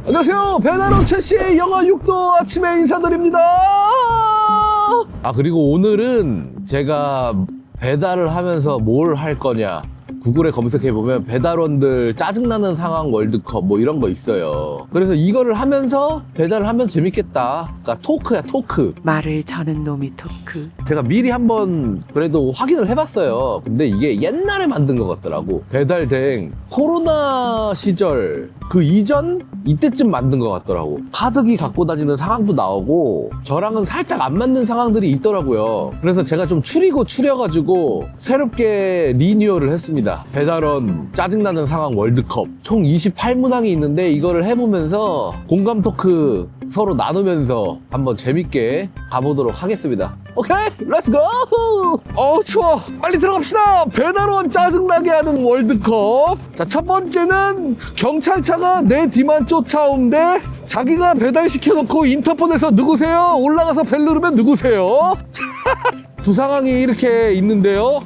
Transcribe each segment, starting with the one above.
안녕하세요. 배달원 최씨의 영하 6도 아침에 인사드립니다. 그리고 오늘은 제가 배달을 하면서 뭘 할 거냐, 구글에 검색해보면 배달원들 짜증나는 상황 월드컵 뭐 이런 거 있어요. 그래서 이거를 하면서 배달을 하면 재밌겠다. 그러니까 토크야, 토크. 말을 저는 놈이 토크. 제가 미리 한번 그래도 확인을 해봤어요. 근데 이게 옛날에 만든 것 같더라고. 배달 대행 코로나 시절 그 이전 이때쯤 만든 것 같더라고. 카드기 갖고 다니는 상황도 나오고 저랑은 살짝 안 맞는 상황들이 있더라고요. 그래서 제가 좀 추려가지고 새롭게 리뉴얼을 했습니다. 배달원 짜증나는 상황 월드컵. 총 28문항이 있는데 이거를 해보면서 공감 토크 서로 나누면서 한번 재밌게 가보도록 하겠습니다. 오케이, 렛츠고! 추워. 빨리 들어갑시다. 배달원 짜증나게 하는 월드컵. 자, 첫 번째는 경찰차가 내 뒤만 쫓아오는데 자기가 배달시켜놓고 인터폰에서 누구세요? 올라가서 벨 누르면 누구세요? 두 상황이 이렇게 있는데요.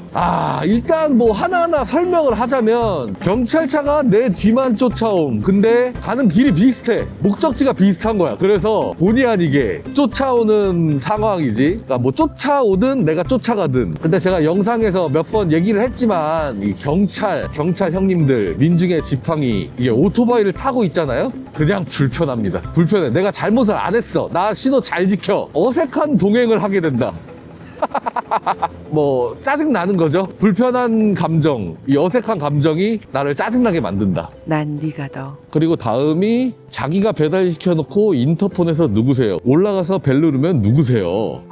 일단 뭐 하나하나 설명을 하자면 경찰차가 내 뒤만 쫓아옴. 근데 가는 길이 비슷해. 목적지가 비슷한 거야. 그래서 본의 아니게 쫓아오는 상황이지. 그러니까 뭐 쫓아오든 내가 쫓아가든. 근데 제가 영상에서 몇 번 얘기를 했지만 이 경찰 형님들, 민중의 지팡이, 이게 오토바이를 타고 있잖아요. 그냥 불편합니다. 불편해. 내가 잘못을 안 했어. 나 신호 잘 지켜. 어색한 동행을 하게 된다. 뭐 짜증나는 거죠. 불편한 감정, 이 어색한 감정이 나를 짜증나게 만든다. 난 네가 더. 그리고 다음이 자기가 배달시켜놓고 인터폰에서 누구세요? 올라가서 벨 누르면 누구세요?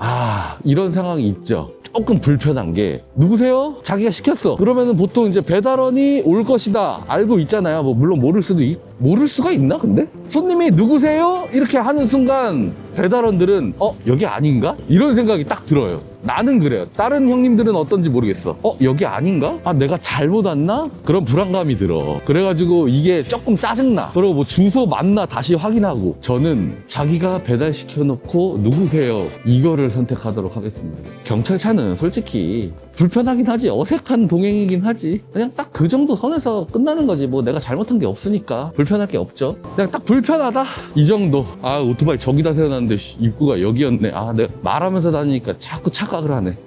이런 상황이 있죠. 조금 불편한 게 누구세요? 자기가 시켰어. 그러면은 보통 이제 배달원이 올 것이다 알고 있잖아요. 뭐 물론 모를 수가 있나 근데? 손님이 누구세요? 이렇게 하는 순간 배달원들은 여기 아닌가? 이런 생각이 딱 들어요. 나는 그래요. 다른 형님들은 어떤지 모르겠어. 여기 아닌가? 내가 잘못 왔나? 그런 불안감이 들어. 그래가지고 이게 조금 짜증나. 그리고 뭐 주소 맞나 다시 확인하고. 저는 자기가 배달시켜놓고 누구세요? 이거를 선택하도록 하겠습니다. 경찰차는 솔직히 불편하긴 하지. 어색한 동행이긴 하지. 그냥 딱 그 정도 선에서 끝나는 거지. 뭐 내가 잘못한 게 없으니까 불편할 게 없죠. 그냥 딱 불편하다 이 정도. 오토바이 저기다 세워놨는데 입구가 여기였네. 내가 말하면서 다니니까 자꾸 착각을 하네.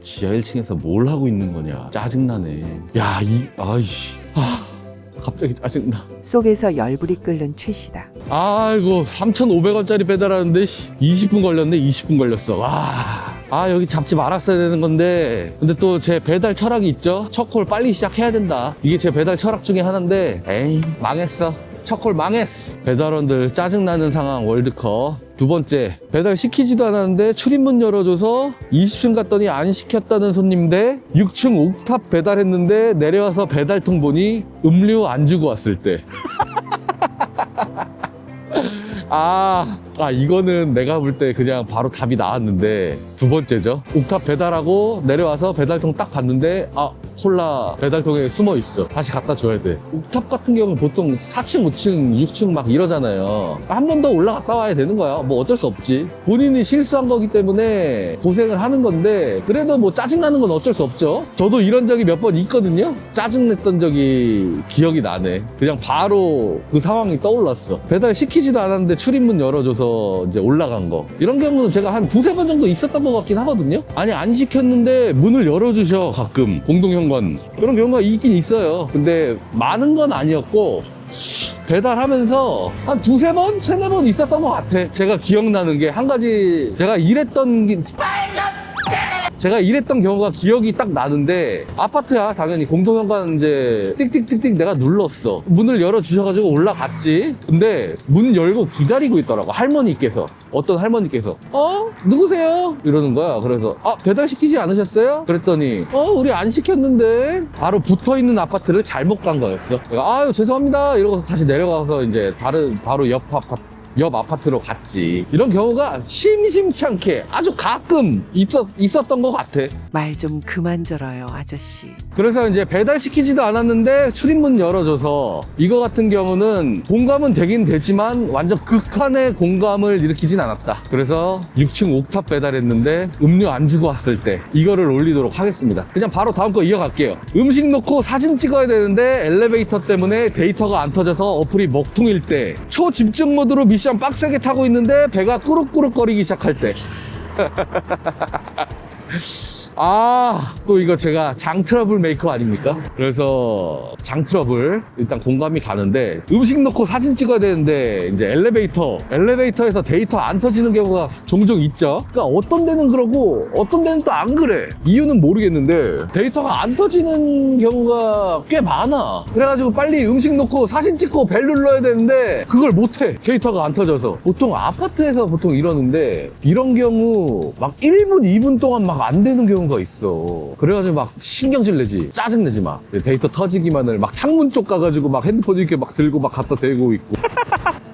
지하 1층에서 뭘 하고 있는 거냐. 짜증나네. 갑자기 짜증나. 속에서 열불이 끓는 최씨다. 아이고 3,500원짜리 배달하는데 20분 걸렸네. 20분 걸렸어. 여기 잡지 말았어야 되는 건데. 근데 또 제 배달 철학이 있죠. 첫 콜 빨리 시작해야 된다. 이게 제 배달 철학 중에 하나인데 에이 망했어. 첫 콜 망했어. 배달원들 짜증나는 상황 월드컵. 두 번째, 배달 시키지도 않았는데 출입문 열어줘서 20층 갔더니 안 시켰다는 손님 대 6층 옥탑 배달했는데 내려와서 배달통 보니 음료 안 주고 왔을 때. 이거는 내가 볼 때 그냥 바로 답이 나왔는데 두 번째죠. 옥탑 배달하고 내려와서 배달통 딱 봤는데 콜라 배달통에 숨어 있어. 다시 갖다 줘야 돼. 옥탑 같은 경우는 보통 4층, 5층, 6층 막 이러잖아요. 한 번 더 올라갔다 와야 되는 거야. 뭐 어쩔 수 없지. 본인이 실수한 거기 때문에 고생을 하는 건데 그래도 뭐 짜증나는 건 어쩔 수 없죠. 저도 이런 적이 몇 번 있거든요. 짜증냈던 적이 기억이 나네. 그냥 바로 그 상황이 떠올랐어. 배달 시키지도 않았는데 출입문 열어줘서 이제 올라간 거. 이런 경우는 제가 한 두세 번 정도 있었던 것 같긴 하거든요. 안 시켰는데 문을 열어주셔. 가끔 공동현관 그런 경우가 있긴 있어요. 근데 많은 건 아니었고 배달하면서 한 두세 번? 세네 번 있었던 것 같아. 제가 기억나는 게 한 가지. 제가 일했던 경우가 기억이 딱 나는데 아파트야 당연히 공동현관 이제 띡띡띡띡 내가 눌렀어. 문을 열어주셔가지고 올라갔지. 근데 문 열고 기다리고 있더라고. 할머니께서. 어떤 할머니께서 누구세요? 이러는 거야. 그래서 배달시키지 않으셨어요? 그랬더니 우리 안 시켰는데. 바로 붙어있는 아파트를 잘못 간 거였어. 내가 죄송합니다 이러고서 다시 내려가서 이제 바로 옆 옆 아파트로 갔지. 이런 경우가 심심치 않게 아주 가끔 있었던 것 같아. 말 좀 그만 절어요, 아저씨. 그래서 이제 배달시키지도 않았는데 출입문 열어줘서 이거 같은 경우는 공감은 되긴 되지만 완전 극한의 공감을 일으키진 않았다. 그래서 6층 옥탑 배달했는데 음료 안 주고 왔을 때 이거를 올리도록 하겠습니다. 그냥 바로 다음 거 이어갈게요. 음식 놓고 사진 찍어야 되는데 엘리베이터 때문에 데이터가 안 터져서 어플이 먹통일 때, 초집중 모드로 미션 빡세게 타고 있는데 배가 꾸룩꾸룩 거리기 시작할 때. 아, 또 이거 제가 장 트러블 메이커 아닙니까? 그래서 장 트러블 일단 공감이 가는데, 음식 넣고 사진 찍어야 되는데 이제 엘리베이터에서 데이터 안 터지는 경우가 종종 있죠. 그러니까 어떤 데는 그러고 어떤 데는 또 안 그래. 이유는 모르겠는데 데이터가 안 터지는 경우가 꽤 많아. 그래가지고 빨리 음식 넣고 사진 찍고 벨 눌러야 되는데 그걸 못해. 데이터가 안 터져서. 보통 아파트에서 보통 이러는데 이런 경우 막 1분, 2분 동안 막 안 되는 경우가 있어. 그래가지고 막 신경질 내지, 짜증 내지 막. 데이터 터지기만을 막 창문 쪽 가가지고 막 핸드폰 이렇게 막 들고 막 갖다 대고 있고.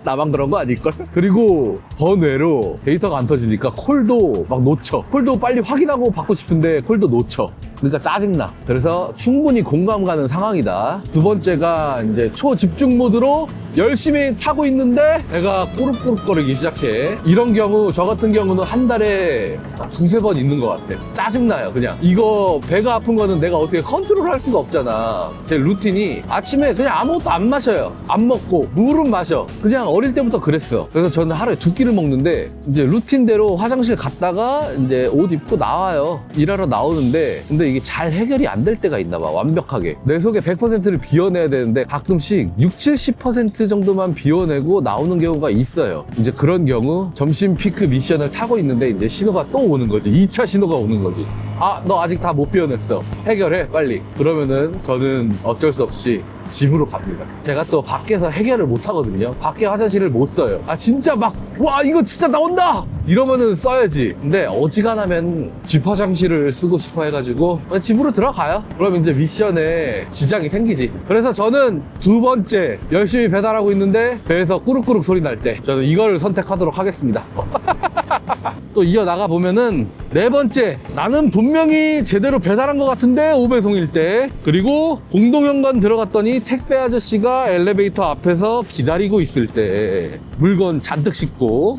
나만 그런 거 아닐걸? 그리고 번외로 데이터가 안 터지니까 콜도 막 놓쳐. 콜도 빨리 확인하고 받고 싶은데 콜도 놓쳐. 그러니까 짜증나. 그래서 충분히 공감 가는 상황이다. 두 번째가 이제 초집중 모드로 열심히 타고 있는데 배가 꾸룩꾸룩거리기 시작해. 이런 경우, 저 같은 경우는 한 달에 두세 번 있는 것 같아. 짜증나요, 그냥. 이거 배가 아픈 거는 내가 어떻게 컨트롤 할 수가 없잖아. 제 루틴이 아침에 그냥 아무것도 안 마셔요. 안 먹고 물은 마셔. 그냥 어릴 때부터 그랬어. 그래서 저는 하루에 2끼를 먹는데 이제 루틴대로 화장실 갔다가 이제 옷 입고 나와요. 일하러 나오는데, 근데 이게 잘 해결이 안 될 때가 있나 봐. 완벽하게 내 속에 100%를 비워내야 되는데 가끔씩 60, 70% 정도만 비워내고 나오는 경우가 있어요. 이제 그런 경우 점심 피크 미션을 타고 있는데 이제 신호가 또 오는 거지. 2차 신호가 오는 거지. 아, 너 아직 다 못 비워냈어. 해결해, 빨리. 그러면은 저는 어쩔 수 없이 집으로 갑니다. 제가 또 밖에서 해결을 못 하거든요. 밖에 화장실을 못 써요. 아, 진짜 막, 와, 이거 진짜 나온다! 이러면은 써야지. 근데 어지간하면 집 화장실을 쓰고 싶어 해가지고 집으로 들어가요. 그럼 이제 미션에 지장이 생기지. 그래서 저는 두 번째, 열심히 배달하고 있는데 배에서 꾸룩꾸룩 소리 날 때 저는 이걸 선택하도록 하겠습니다. 또 이어나가 보면은 네 번째, 나는 분명히 제대로 배달한 것 같은데 5배송일 때, 그리고 공동현관 들어갔더니 택배 아저씨가 엘리베이터 앞에서 기다리고 있을 때, 물건 잔뜩 싣고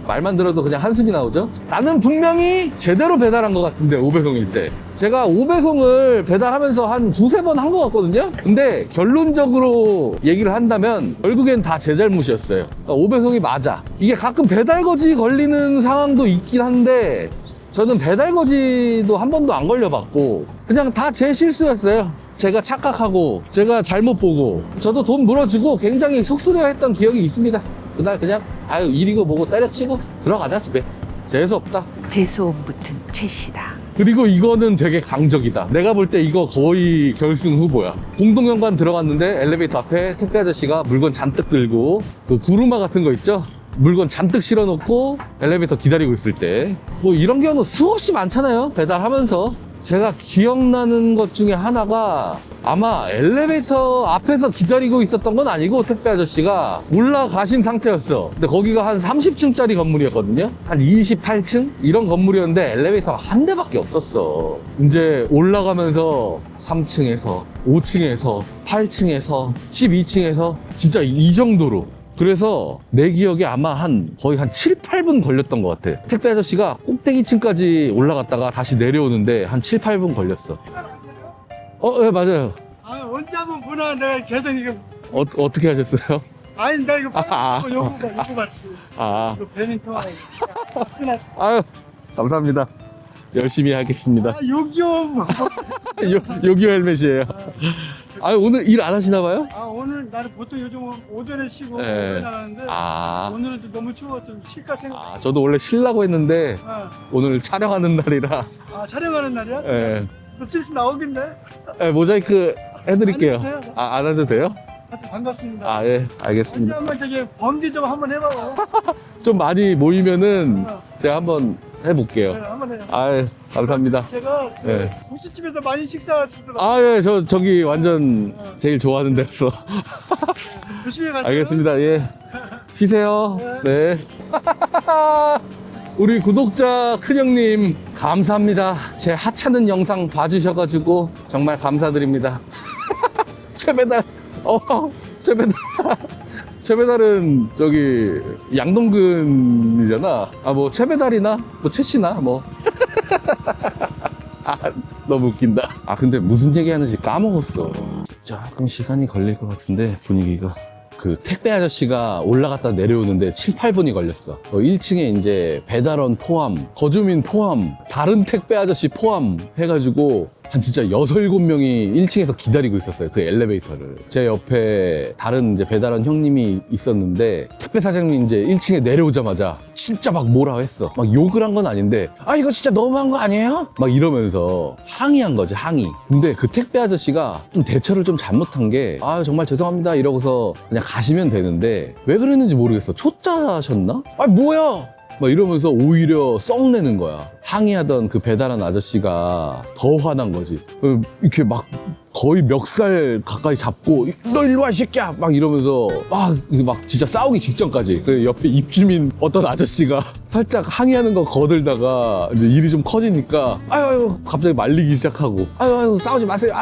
말만 들어도 그냥 한숨이 나오죠? 나는 분명히 제대로 배달한 것 같은데 5배송일 때. 제가 5배송을 배달하면서 한 두세 번 한 것 같거든요? 근데 결론적으로 얘기를 한다면 결국엔 다 제 잘못이었어요. 5배송이 맞아. 이게 가끔 배달거지 걸리는 상황도 있긴 한데 저는 배달거지도 한 번도 안 걸려봤고 그냥 다 제 실수였어요. 제가 착각하고 제가 잘못 보고 저도 돈 물어주고 굉장히 속쓰려했던 기억이 있습니다. 그날 그냥 아유 일이고 뭐고 때려치고 들어가자 집에. 재수없다. 재수옴 붙은 최 씨다. 그리고 이거는 되게 강적이다. 내가 볼 때 이거 거의 결승 후보야. 공동현관 들어갔는데 엘리베이터 앞에 택배 아저씨가 물건 잔뜩 들고 그 구루마 같은 거 있죠? 물건 잔뜩 실어놓고 엘리베이터 기다리고 있을 때. 뭐 이런 경우 수없이 많잖아요, 배달하면서. 제가 기억나는 것 중에 하나가 아마 엘리베이터 앞에서 기다리고 있었던 건 아니고 택배 아저씨가 올라가신 상태였어. 근데 거기가 한 30층짜리 건물이었거든요. 한 28층? 이런 건물이었는데 엘리베이터가 한 대밖에 없었어. 이제 올라가면서 3층에서 5층에서 8층에서 12층에서 진짜 이 정도로. 그래서 내 기억에 아마 거의 한 7, 8분 걸렸던 것 같아. 택배 아저씨가 꼭대기층까지 올라갔다가 다시 내려오는데 한 7, 8분 걸렸어. 네, 맞아요. 아, 언제 한번 보나 내가 계속 이거. 어떻게 하셨어요? 아니, 나 이거 빨리 요거 봤지. 아, 이거 배민턴. 아유, 감사합니다. 열심히 하겠습니다. 요기요. 요기요 헬멧이에요. 아유, 오늘 일 안 하시나 봐요? 아, 오늘 나는 보통 요즘 오전에 쉬고 네. 오후에 나가는데 오늘은 좀 너무 추워서 좀 쉴까 생각. 저도 원래 쉬려고 했는데 오늘 촬영하는 날이라. 아, 촬영하는 날이야? 예. 며칠 있으면 나오겠네. 모자이크 해드릴게요. 안 해도 돼요? 안 해도 돼요? 하여튼 반갑습니다. 예, 언제 알겠습니다. 한번 저기 범기 좀 한번 해봐요. 좀 많이 모이면은 제가 한번 해볼게요. 네, 한번 해요. 감사합니다. 제가 네. 국수집에서 많이 식사하시더라고요. 저기 완전 제일 좋아하는 데서. 조심히 가세요. 알겠습니다. 예. 쉬세요. 네. 우리 구독자 큰형님, 감사합니다. 제 하찮은 영상 봐주셔가지고 정말 감사드립니다. 최배달, 최배달. 최배달은 저기 양동근이잖아. 뭐 최배달이나 뭐 최씨나 뭐. 너무 웃긴다. 근데 무슨 얘기하는지 까먹었어. 조금 시간이 걸릴 것 같은데 분위기가. 그 택배 아저씨가 올라갔다 내려오는데 7, 8분이 걸렸어. 1층에 이제 배달원 포함, 거주민 포함, 다른 택배 아저씨 포함 해가지고 한 진짜 6, 7명이 1층에서 기다리고 있었어요. 그 엘리베이터를. 제 옆에 다른 이제 배달원 형님이 있었는데 택배 사장님이 이제 1층에 내려오자마자 진짜 막 뭐라 했어. 막 욕을 한 건 아닌데 이거 진짜 너무한 거 아니에요? 막 이러면서 항의한 거지, 항의. 근데 그 택배 아저씨가 좀 대처를 좀 잘못한 게 정말 죄송합니다 이러고서 그냥 가시면 되는데 왜 그랬는지 모르겠어. 초짜셨나? 뭐야? 막 이러면서 오히려 썩내는 거야. 항의하던 그 배달한 아저씨가 더 화난 거지. 이렇게 막 거의 멱살 가까이 잡고 너 일로 와 이 새끼야 막 이러면서 막 진짜 싸우기 직전까지. 그 옆에 입주민 어떤 아저씨가 살짝 항의하는 거 거들다가 이제 일이 좀 커지니까 아유 갑자기 말리기 시작하고 아유 싸우지 마세요.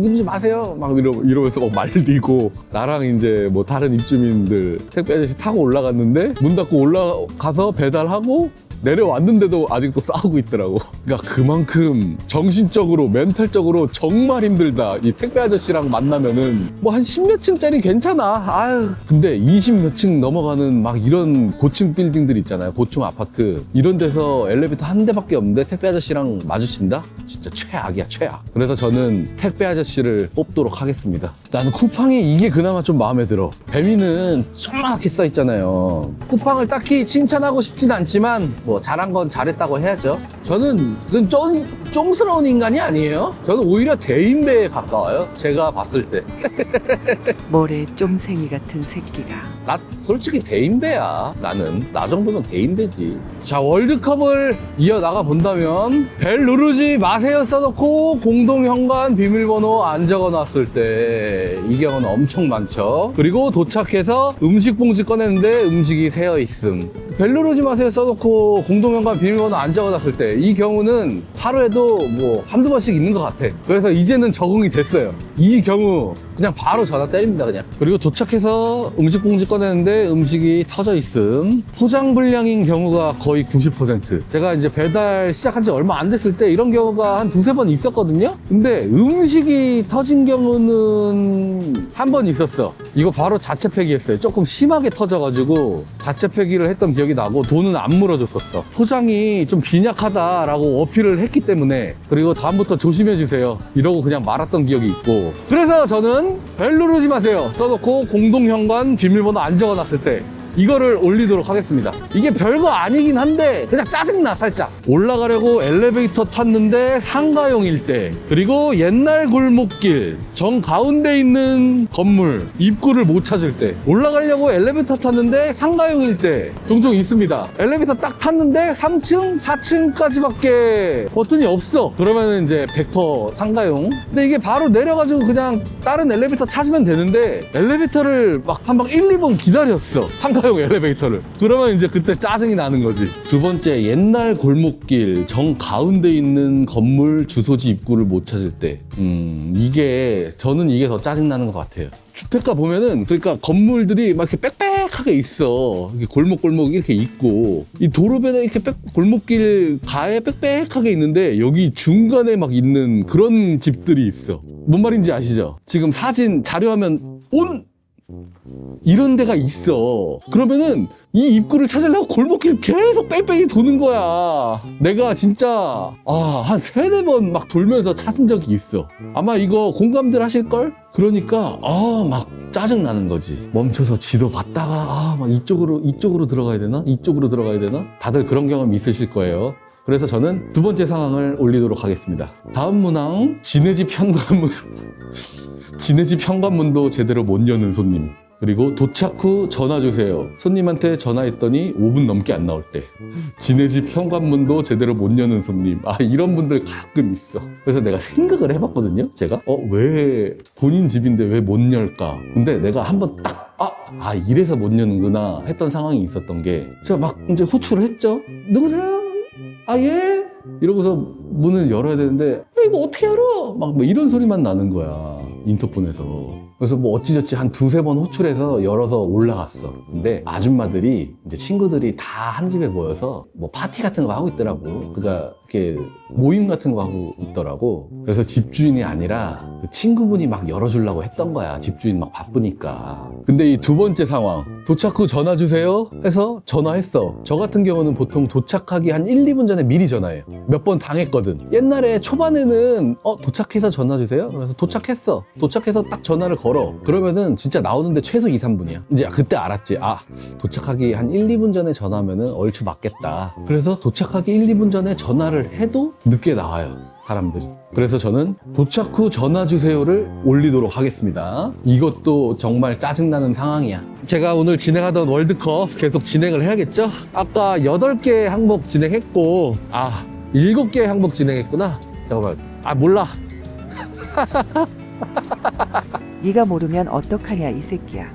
이러지 마세요. 막 이러면서 막 말리고 나랑 이제 뭐 다른 입주민들 택배 아저씨 타고 올라갔는데 문 닫고 올라가서 배달하고 내려왔는데도 아직도 싸우고 있더라고. 그러니까 그만큼 정신적으로 멘탈적으로 정말 힘들다. 이 택배 아저씨랑 만나면은 뭐 한 10몇 층짜리 괜찮아. 근데 20몇 층 넘어가는 막 이런 고층 빌딩들 있잖아요. 고층 아파트 이런 데서 엘리베이터 한 대밖에 없는데 택배 아저씨랑 마주친다? 진짜 최악이야, 최악. 그래서 저는 택배 아저씨를 뽑도록 하겠습니다. 나는 쿠팡이 이게 그나마 좀 마음에 들어. 배미는 조그맣게 써 있잖아요. 쿠팡을 딱히 칭찬하고 싶진 않지만 뭐 잘한 건 잘했다고 해야죠. 저는 그건 쫑스러운 인간이 아니에요. 저는 오히려 대인배에 가까워요. 제가 봤을 때. 모래 쫌생이 같은 새끼가. 나 솔직히 대인배야. 나 정도면 대인배지. 자, 월드컵을 이어나가 본다면 벨 누르지 마세요 써놓고 공동현관 비밀번호 안 적어놨을 때 이 경우는 엄청 많죠. 그리고 도착해서 음식 봉지 꺼냈는데 음식이 새어있음. 벨 누르지 마세요 써놓고 공동현관 비밀번호 안 적어놨을 때 이 경우는 하루에도 뭐 한두 번씩 있는 것 같아. 그래서 이제는 적응이 됐어요. 이 경우 그냥 바로 전화 때립니다, 그냥. 그리고 도착해서 음식 봉지 꺼내는데 음식이 터져 있음. 포장 불량인 경우가 거의 90%. 제가 이제 배달 시작한 지 얼마 안 됐을 때 이런 경우가 한 두세 번 있었거든요. 근데 음식이 터진 경우는 한 번 있었어. 이거 바로 자체 폐기했어요. 조금 심하게 터져가지고 자체 폐기를 했던 기억이 나고 돈은 안 물어줬었어. 포장이 좀 빈약하다라고 어필을 했기 때문에. 그리고 다음부터 조심해주세요 이러고 그냥 말았던 기억이 있고. 그래서 저는 벨 누르지 마세요 써놓고 공동현관 비밀번호 안 적어놨을 때 이거를 올리도록 하겠습니다. 이게 별거 아니긴 한데 그냥 짜증나 살짝. 올라가려고 엘리베이터 탔는데 상가용일 때, 그리고 옛날 골목길 정 가운데 있는 건물 입구를 못 찾을 때, 올라가려고 엘리베이터 탔는데 상가용일 때 종종 있습니다. 엘리베이터 딱 탔는데 3층, 4층까지밖에 버튼이 없어. 그러면 이제 100% 상가용. 근데 이게 바로 내려가지고 그냥 다른 엘리베이터 찾으면 되는데 엘리베이터를 막 한 방 1, 2번 기다렸어. 상가용 엘리베이터를. 그러면 이제 그때 짜증이 나는 거지. 두 번째, 옛날 골목길 정 가운데 있는 건물 주소지 입구를 못 찾을 때. 저는 이게 더 짜증나는 것 같아요. 주택가 보면은 그러니까 건물들이 막 이렇게 빽빽하게 있어. 이렇게 골목골목 이렇게 있고, 이 도로변에 이렇게 골목길 가에 빽빽하게 있는데 여기 중간에 막 있는 그런 집들이 있어. 뭔 말인지 아시죠? 지금 사진 자료화면 온 이런 데가 있어. 그러면은 이 입구를 찾으려고 골목길 계속 뺑뺑이 도는 거야. 내가 진짜 한 3-4번 막 돌면서 찾은 적이 있어. 아마 이거 공감들 하실걸? 그러니까 막 짜증나는 거지. 멈춰서 지도 봤다가 막 이쪽으로 들어가야 되나? 이쪽으로 들어가야 되나? 다들 그런 경험 있으실 거예요. 그래서 저는 두 번째 상황을 올리도록 하겠습니다. 다음 문항, 지네 집 현관문도 제대로 못 여는 손님. 그리고 도착 후 전화 주세요. 손님한테 전화했더니 5분 넘게 안 나올 때. 지네 집 현관문도 제대로 못 여는 손님. 이런 분들 가끔 있어. 그래서 내가 생각을 해봤거든요. 제가 왜 본인 집인데 왜 못 열까? 근데 내가 한번 딱 이래서 못 여는구나 했던 상황이 있었던 게, 제가 막 이제 호출을 했죠. 누구세요? 예? 이러고서 문을 열어야 되는데, 이거 어떻게 열어? 막 이런 소리만 나는 거야, 인터폰에서. 그래서 뭐 어찌저찌 한 두세 번 호출해서 열어서 올라갔어. 근데 아줌마들이, 이제 친구들이 다 한 집에 모여서 뭐 파티 같은 거 하고 있더라고. 그러니까 이렇게 모임 같은 거 하고 있더라고. 그래서 집주인이 아니라 그 친구분이 막 열어주려고 했던 거야. 집주인 막 바쁘니까. 근데 이 두 번째 상황, 도착 후 전화 주세요 해서 전화했어. 저 같은 경우는 보통 도착하기 한 1, 2분 전에 미리 전화해요. 몇 번 당했거든. 옛날에 초반에는 도착해서 전화 주세요? 그래서 도착했어. 도착해서 딱 전화를 걸어. 그러면은 진짜 나오는데 최소 2, 3분이야. 이제 그때 알았지. 도착하기 한 1, 2분 전에 전화하면은 얼추 맞겠다. 그래서 도착하기 1, 2분 전에 전화를 해도 늦게 나와요, 사람들이. 그래서 저는 도착 후 전화 주세요를 올리도록 하겠습니다. 이것도 정말 짜증나는 상황이야. 제가 오늘 진행하던 월드컵 계속 진행을 해야겠죠? 아까 8개 항목 진행했고 7개 항목 진행했구나. 잠깐만. 몰라. 네가 모르면 어떡하냐 이 새끼야.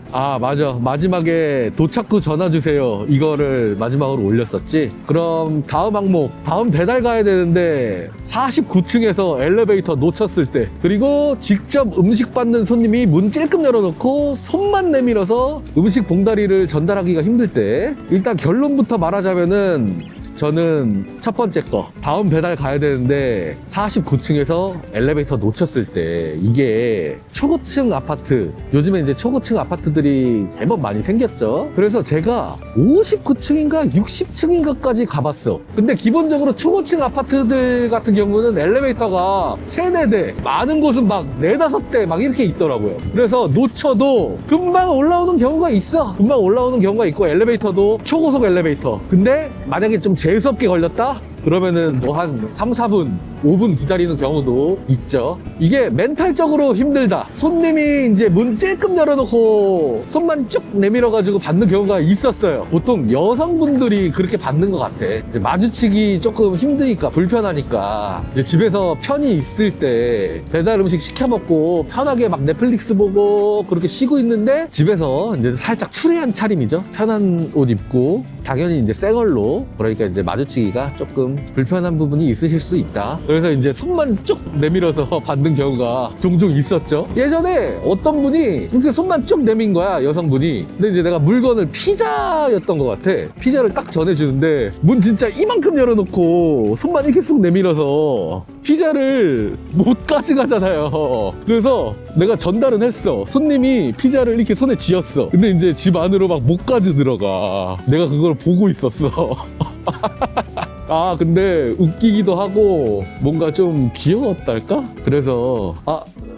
맞아. 마지막에 도착 후 전화 주세요, 이거를 마지막으로 올렸었지. 그럼 다음 항목, 다음 배달 가야 되는데 49층에서 엘리베이터 놓쳤을 때, 그리고 직접 음식 받는 손님이 문 찔끔 열어놓고 손만 내밀어서 음식 봉다리를 전달하기가 힘들 때, 일단 결론부터 말하자면은 저는 첫 번째 거, 다음 배달 가야 되는데 49층에서 엘리베이터 놓쳤을 때, 이게 초고층 아파트, 요즘에 이제 초고층 아파트들이 제법 많이 생겼죠. 그래서 제가 59층인가 60층인가까지 가봤어. 근데 기본적으로 초고층 아파트들 같은 경우는 엘리베이터가 3, 4대, 많은 곳은 막 4, 5대 막 이렇게 있더라고요. 그래서 놓쳐도 금방 올라오는 경우가 있어. 금방 올라오는 경우가 있고, 엘리베이터도 초고속 엘리베이터. 근데 만약에 좀 재수없게 걸렸다? 그러면은 뭐 한 3, 4분, 5분 기다리는 경우도 있죠. 이게 멘탈적으로 힘들다. 손님이 이제 문 찔끔 열어놓고 손만 쭉 내밀어가지고 받는 경우가 있었어요. 보통 여성분들이 그렇게 받는 것 같아. 이제 마주치기 조금 힘드니까, 불편하니까. 이제 집에서 편히 있을 때 배달 음식 시켜 먹고 편하게 막 넷플릭스 보고 그렇게 쉬고 있는데, 집에서 이제 살짝 추레한 차림이죠. 편한 옷 입고 당연히 이제 새 걸로, 그러니까 이제 마주치기가 조금 불편한 부분이 있으실 수 있다. 그래서 이제 손만 쭉 내밀어서 받는 경우가 종종 있었죠. 예전에 어떤 분이 그렇게 손만 쭉 내민 거야, 여성분이. 근데 이제 내가 물건을 피자였던 것 같아. 피자를 딱 전해주는데 문 진짜 이만큼 열어놓고 손만 이렇게 쑥 내밀어서 피자를 못 가져가잖아요. 그래서 내가 전달은 했어. 손님이 피자를 이렇게 손에 쥐었어. 근데 이제 집 안으로 막 못 가져 들어가. 내가 그걸 보고 있었어. 근데 웃기기도 하고 뭔가 좀 귀여웠달까? 그래서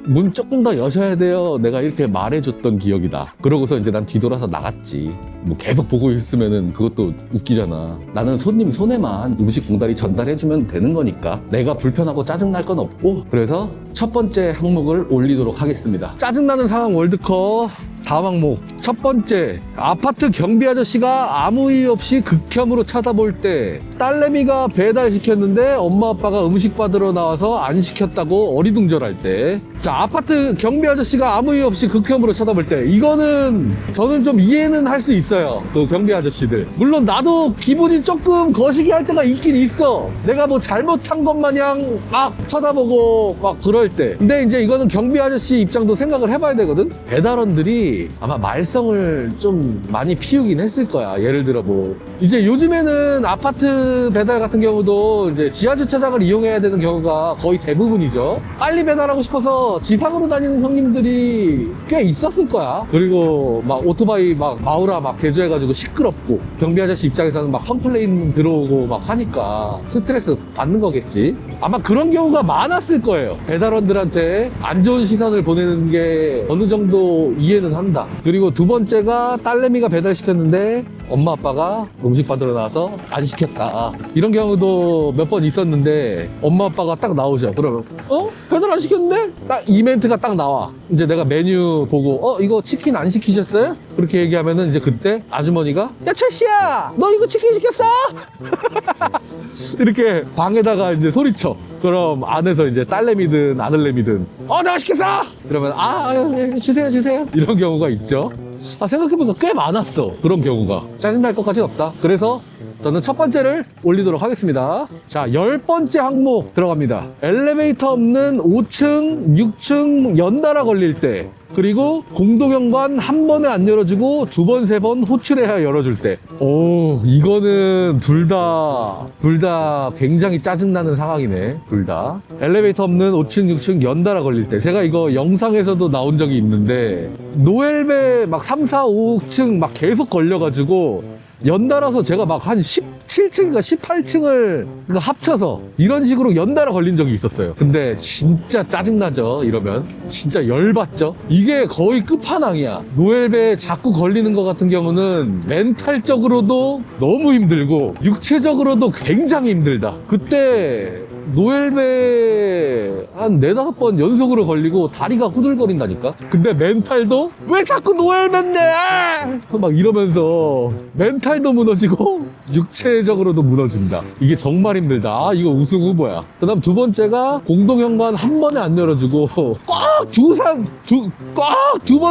문 조금 더 여셔야 돼요, 내가 이렇게 말해줬던 기억이다. 그러고서 이제 난 뒤돌아서 나갔지. 뭐 계속 보고 있으면은 그것도 웃기잖아. 나는 손님 손에만 음식 봉다리 전달해주면 되는 거니까 내가 불편하고 짜증날 건 없고. 그래서 첫 번째 항목을 올리도록 하겠습니다. 짜증나는 상황 월드컵 다음 항목. 첫 번째, 아파트 경비 아저씨가 아무 이유 없이 극혐으로 쳐다볼 때, 딸내미가 배달시켰는데 엄마 아빠가 음식 받으러 나와서 안 시켰다고 어리둥절할 때. 자, 아파트 경비 아저씨가 아무 이유 없이 극혐으로 쳐다볼 때, 이거는 저는 좀 이해는 할 수 있어요, 그 경비 아저씨들. 물론 나도 기분이 조금 거시기 할 때가 있긴 있어. 내가 뭐 잘못한 것 마냥 막 쳐다보고 막 그럴 때. 근데 이제 이거는 경비 아저씨 입장도 생각을 해봐야 되거든. 배달원들이 아마 말썽을 좀 많이 피우긴 했을 거야. 예를 들어 뭐 이제 요즘에는 아파트 배달 같은 경우도 이제 지하주차장을 이용해야 되는 경우가 거의 대부분이죠. 빨리 배달하고 싶어서 지상으로 다니는 형님들이 꽤 있었을 거야. 그리고 막 오토바이 막 마우라 막 개조해가지고 시끄럽고, 경비 아저씨 입장에서는 막 컴플레인 들어오고 막 하니까 스트레스 받는 거겠지. 아마 그런 경우가 많았을 거예요. 배달원들한테 안 좋은 시선을 보내는 게 어느 정도 이해는 한다. 그리고 두 번째가 딸내미가 배달시켰는데 엄마 아빠가 음식 받으러 나와서 안 시켰다. 이런 경우도 몇 번 있었는데 엄마 아빠가 딱 나오죠. 그러면 배달 안 시켰는데? 딱 이 멘트가 딱 나와. 이제 내가 메뉴 보고 이거 치킨 안 시키셨어요? 그렇게 얘기하면은 이제 그때 아주머니가, 야 철씨야, 너 이거 치킨 시켰어? 이렇게 방에다가 이제 소리쳐. 그럼 안에서 이제 딸내미든 아들내미든 내가 시켰어! 그러면 주세요 이런 경우가 있죠. 생각해보니까 꽤 많았어. 그런 경우가. 짜증날 것까지는 없다. 그래서 저는 첫 번째를 올리도록 하겠습니다. 자, 10번째 항목 들어갑니다. 엘리베이터 없는 5층, 6층 연달아 걸릴 때, 그리고 공동현관 한 번에 안 열어주고 두 번, 세 번 호출해야 열어줄 때. 오, 이거는 둘 다 굉장히 짜증나는 상황이네. 둘 다. 엘리베이터 없는 5층, 6층 연달아 걸릴 때. 제가 이거 영상에서도 나온 적이 있는데, 노엘베 막 3, 4, 5층 막 계속 걸려가지고, 연달아서 제가 막 한 17층인가 18층을 합쳐서 이런 식으로 연달아 걸린 적이 있었어요. 근데 진짜 짜증나죠, 이러면. 진짜 열받죠? 이게 거의 끝판왕이야. 노엘베 자꾸 걸리는 것 같은 경우는 멘탈적으로도 너무 힘들고 육체적으로도 굉장히 힘들다. 그때 노엘베 한 4-5번 연속으로 걸리고 다리가 후들거린다니까? 근데 멘탈도 왜 자꾸 노엘베인데! 막 이러면서 멘탈도 무너지고 육체적으로도 무너진다. 이게 정말 힘들다. 아, 이거 우승 후보야. 그 다음 두 번째가 공동현관 한 번에 안 열어주고 꽉 두 번,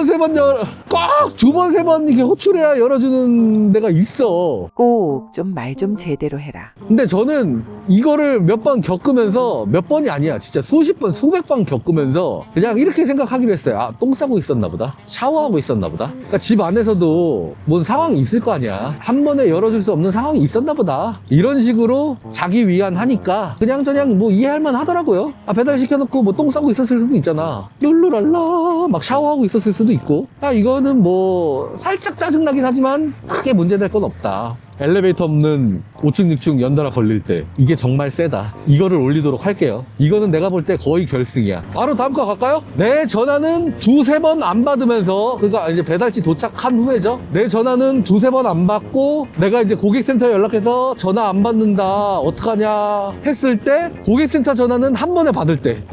세 번 꽉 두 번, 세 번 이렇게 호출해야 열어주는 데가 있어. 꼭 좀 말 좀 제대로 해라. 근데 저는 이거를 몇 번 겪으면서, 몇 번이 아니야, 진짜 수십 번, 수백 번 겪으면서 그냥 이렇게 생각하기로 했어요. 아, 똥 싸고 있었나 보다, 샤워하고 있었나 보다. 그러니까 집 안에서도 뭔 상황이 있을 거 아니야. 한 번에 열어줄 수 없는 상황이 있었나 보다, 이런 식으로 자기 위안하니까 그냥저냥 뭐 이해할 만 하더라고요. 아, 배달 시켜놓고 뭐 똥 싸고 있었을 수도 있잖아. 룰루랄라 막 샤워하고 있었을 수도 있고. 아, 이거는 뭐 살짝 짜증나긴 하지만 크게 문제될 건 없다. 엘리베이터 없는 5층, 6층 연달아 걸릴 때 이게 정말 세다. 이거를 올리도록 할게요. 이거는 내가 볼 때 거의 결승이야. 바로 다음 거 갈까요? 내 전화는 2-3번 안 받으면서, 그러니까 이제 배달지 도착한 후에죠. 내 전화는 2-3번 안 받고 내가 이제 고객센터에 연락해서 전화 안 받는다, 어떡하냐 했을 때 고객센터 전화는 한 번에 받을 때.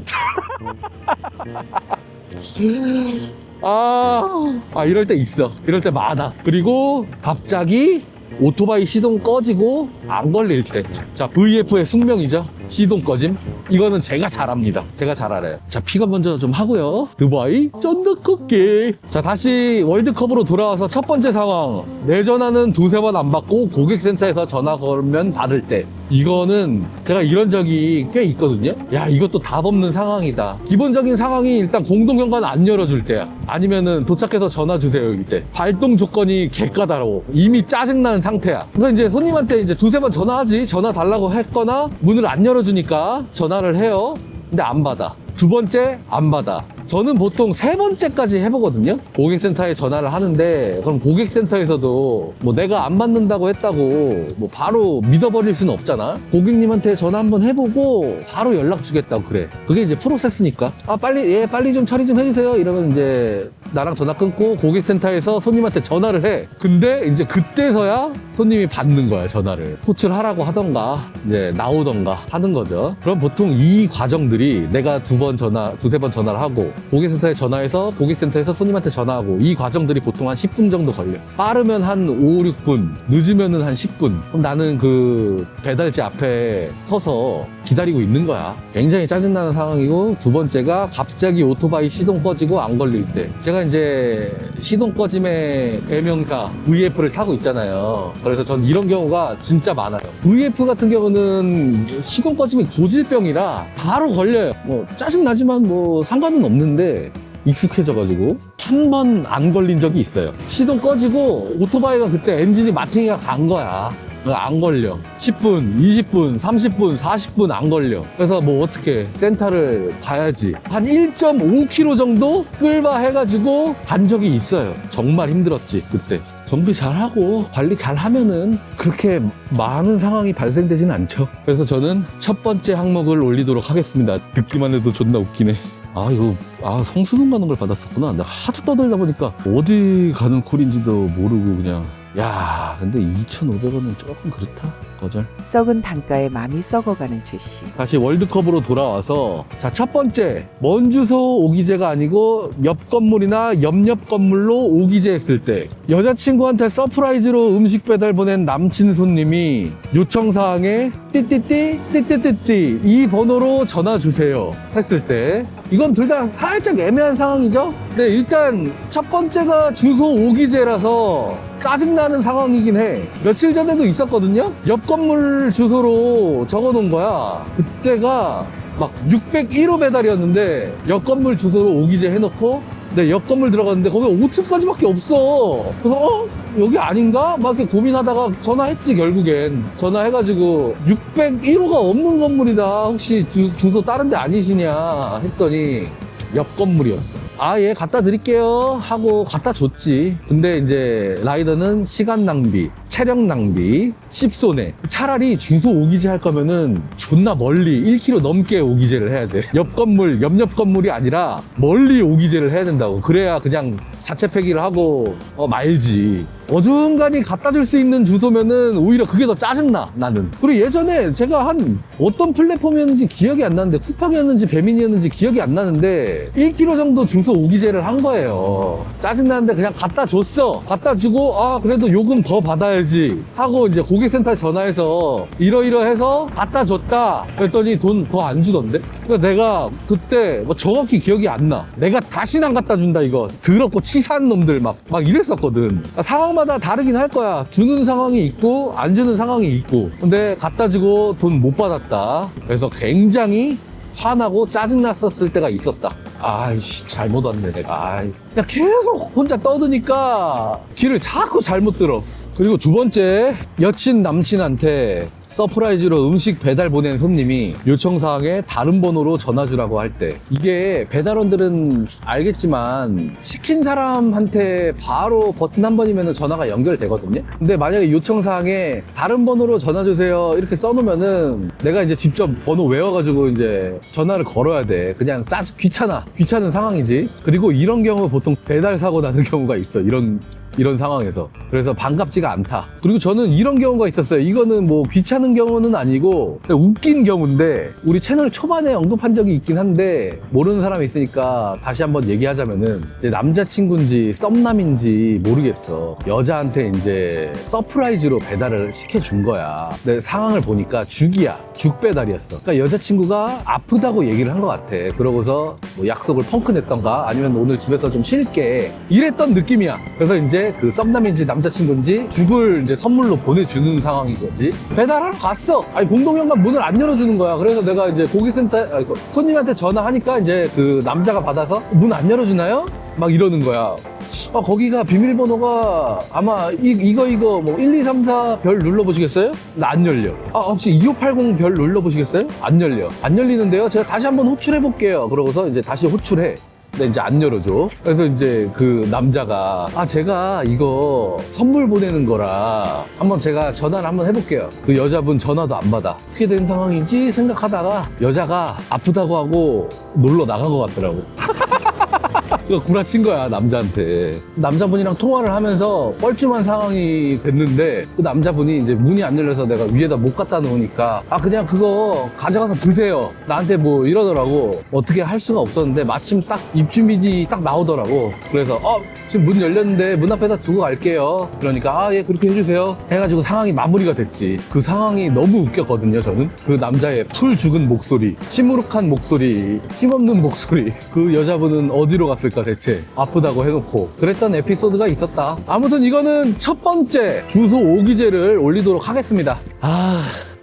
이럴 때 있어. 이럴 때 많아. 그리고 갑자기 오토바이 시동 꺼지고 안 걸릴 때. 자, VF의 숙명이죠. 시동 꺼짐. 이거는 제가 잘합니다. 제가 잘 알아요. 자, 픽업 먼저 좀 하고요. 드바이 쫀득쿠키. 자, 다시 월드컵으로 돌아와서 첫 번째 상황. 내 전화는 2-3번 안 받고 고객센터에서 전화 걸면 받을 때. 이거는 제가 이런 적이 꽤 있거든요. 야, 이것도 답 없는 상황이다. 기본적인 상황이 일단 공동현관 안 열어줄 때야. 아니면은 도착해서 전화 주세요, 이때. 발동 조건이 개까다로워. 이미 짜증나는 상태야. 그래서 이제 손님한테 이제 2-3번 전화하지. 전화 달라고 했거나 문을 안 열어주니까 전화를 해요. 근데 안 받아. 두 번째 안 받아. 저는 보통 3번째까지 해보거든요. 고객센터에 전화를 하는데, 그럼 고객센터에서도 뭐 내가 안 받는다고 했다고 뭐 바로 믿어버릴 수는 없잖아. 고객님한테 전화 한번 해보고 바로 연락 주겠다고 그래. 그게 이제 프로세스니까. 아, 빨리 좀 처리 좀 해주세요. 이러면 이제 나랑 전화 끊고 고객센터에서 손님한테 전화를 해. 근데 이제 그때서야 손님이 받는 거야, 전화를. 호출하라고 하던가 이제 나오던가 하는 거죠. 그럼 보통 이 과정들이, 내가 2-3번 전화를 하고 고객센터에 전화해서 고객센터에서 손님한테 전화하고, 이 과정들이 보통 한 10분 정도 걸려. 빠르면 한 5-6분, 늦으면은 한 10분. 그럼 나는 그 배달지 앞에 서서 기다리고 있는 거야. 굉장히 짜증나는 상황이고, 두 번째가 갑자기 오토바이 시동 꺼지고 안 걸릴 때. 제가 이제 시동 꺼짐의 대명사 VF를 타고 있잖아요. 그래서 전 이런 경우가 진짜 많아요. VF 같은 경우는 시동 꺼짐이 고질병이라 바로 걸려요. 뭐 짜증나지만 뭐 상관은 없는데 익숙해져가지고 한 번 안 걸린 적이 있어요. 시동 꺼지고 오토바이가 그때 엔진이 마팅이가 간 거야. 안 걸려. 10분, 20분, 30분, 40분 안 걸려. 그래서 뭐 어떻게 센터를 가야지. 한 1.5km 정도 끌바 해가지고 간 적이 있어요. 정말 힘들었지, 그때. 정비 잘하고 관리 잘하면은 그렇게 많은 상황이 발생되진 않죠. 그래서 저는 첫 번째 항목을 올리도록 하겠습니다. 듣기만 해도 존나 웃기네. 성수동 가는 걸 받았었구나. 나 하도 떠들다 보니까 어디 가는 콜인지도 모르고 그냥 야, 근데 2,500원은 조금 그렇다. 거절. 썩은 단가에 맘이 썩어가는 최씨. 다시 월드컵으로 돌아와서 자, 첫 번째 먼 주소 오기제가 아니고 옆 건물이나 옆 건물로 오기제 했을 때 여자친구한테 서프라이즈로 음식 배달 보낸 남친 손님이 요청사항에 띠띠띠 이 번호로 전화 주세요 했을 때 이건 둘 다 살짝 애매한 상황이죠. 근데 일단 첫 번째가 주소 오기제라서 짜증나는 상황이긴 해. 며칠 전에도 있었거든요. 옆 건물 주소로 적어놓은 거야. 그때가 막 601호 배달이었는데 옆 건물 주소로 오기제 해놓고 내 옆 건물 들어갔는데 거기 5층까지밖에 없어. 그래서 여기 아닌가? 막 이렇게 고민하다가 전화했지. 결국엔 전화해가지고 601호가 없는 건물이다. 혹시 주소 다른 데 아니시냐 했더니 옆 건물이었어. 아, 예, 갖다 드릴게요 하고 갖다 줬지. 근데 이제 라이더는 시간 낭비, 체력 낭비, 씹손해. 차라리 주소 오기제 할 거면은 존나 멀리 1km 넘게 오기제를 해야 돼. 옆 건물, 옆 건물이 아니라 멀리 오기제를 해야 된다고. 그래야 그냥 자체 폐기를 하고 말지. 어중간히 갖다 줄 수 있는 주소면은 오히려 그게 더 짜증나, 나는. 그리고 예전에 제가 한 어떤 플랫폼이었는지 기억이 안 나는데 쿠팡이었는지 배민이었는지 기억이 안 나는데 1km 정도 주소 오기제를 한 거예요. 짜증나는데 그냥 갖다 줬어. 갖다 주고 그래도 요금 더 받아야지 하고 이제 고객센터에 전화해서 이러이러해서 갖다 줬다 그랬더니 돈 더 안 주던데. 그러니까 내가 그때 뭐 정확히 기억이 안 나. 내가 다시는 안 갖다 준다 이거. 더럽고 치사한 놈들 막 이랬었거든. 상황마다 다르긴 할 거야. 주는 상황이 있고 안 주는 상황이 있고. 근데 갖다 주고 돈 못 받았다. 그래서 굉장히 화나고 짜증났었을 때가 있었다. 아이씨, 잘못 왔네 내가. 그냥 계속 혼자 떠드니까 길을 자꾸 잘못 들어. 그리고 두 번째, 여친 남친한테 서프라이즈로 음식 배달 보낸 손님이 요청사항에 다른 번호로 전화주라고 할 때, 이게 배달원들은 알겠지만 시킨 사람한테 바로 버튼 한 번이면 전화가 연결되거든요. 근데 만약에 요청사항에 다른 번호로 전화주세요 이렇게 써놓으면은 내가 이제 직접 번호 외워가지고 이제 전화를 걸어야 돼. 그냥 귀찮은 상황이지. 그리고 이런 경우 보통 배달 사고 나는 경우가 있어. 이런 상황에서. 그래서 반갑지가 않다. 그리고 저는 이런 경우가 있었어요. 이거는 뭐 귀찮은 경우는 아니고 웃긴 경우인데 우리 채널 초반에 언급한 적이 있긴 한데 모르는 사람이 있으니까 다시 한번 얘기하자면은 이제 남자친구인지 썸남인지 모르겠어. 여자한테 이제 서프라이즈로 배달을 시켜준 거야. 근데 상황을 보니까 죽 배달이었어. 그러니까 여자친구가 아프다고 얘기를 한 것 같아. 그러고서 뭐 약속을 펑크 냈던가 아니면 오늘 집에서 좀 쉴게 이랬던 느낌이야. 그래서 이제 그 썸남인지 남자친구인지 죽을 이제 선물로 보내주는 상황인 거지. 배달하러 갔어. 아니 공동현관 문을 안 열어주는 거야. 그래서 내가 이제 손님한테 전화하니까 이제 그 남자가 받아서 문 안 열어주나요? 막 이러는 거야. 거기가 비밀번호가 아마 이거 뭐 1, 2, 3, 4 별 눌러보시겠어요? 나 안 열려. 혹시 2580 별 눌러보시겠어요? 안 열려. 안 열리는데요. 제가 다시 한번 호출해 볼게요. 그러고서 이제 다시 호출해. 근데 이제 안 열어줘. 그래서 이제 그 남자가 제가 이거 선물 보내는 거라 한번 제가 전화를 한번 해볼게요. 그 여자분 전화도 안 받아. 어떻게 된 상황이지 생각하다가 여자가 아프다고 하고 놀러 나간 것 같더라고. 그거 구라친 거야 남자한테. 남자분이랑 통화를 하면서 뻘쭘한 상황이 됐는데 그 남자분이 이제 문이 안 열려서 내가 위에다 못 갖다 놓으니까 그냥 그거 가져가서 드세요 나한테 뭐 이러더라고. 어떻게 할 수가 없었는데 마침 딱 입주민이 딱 나오더라고. 그래서 지금 문 열렸는데 문 앞에다 두고 갈게요. 그러니까 예 그렇게 해주세요 해가지고 상황이 마무리가 됐지. 그 상황이 너무 웃겼거든요. 저는 그 남자의 풀 죽은 목소리, 시무룩한 목소리, 힘없는 목소리. 그 여자분은 어디로 갔을까 대체. 아프다고 해놓고 그랬던 에피소드가 있었다. 아무튼 이거는 첫 번째 주소 오기제를 올리도록 하겠습니다.